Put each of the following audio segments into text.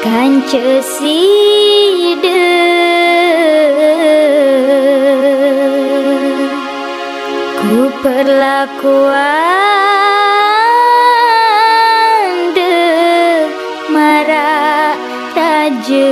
kanca sida ku perlakuan de marah raja.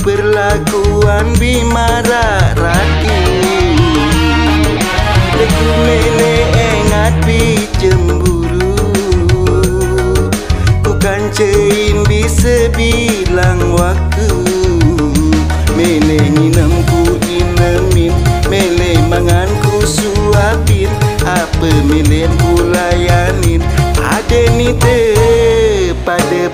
Perlakuan bimara rati leku mele engat bi cemburu ku kancein bisa bilang waktu mele nginem ku inemin mele mangan ku suapin apa mele ku layanin ada ni te pada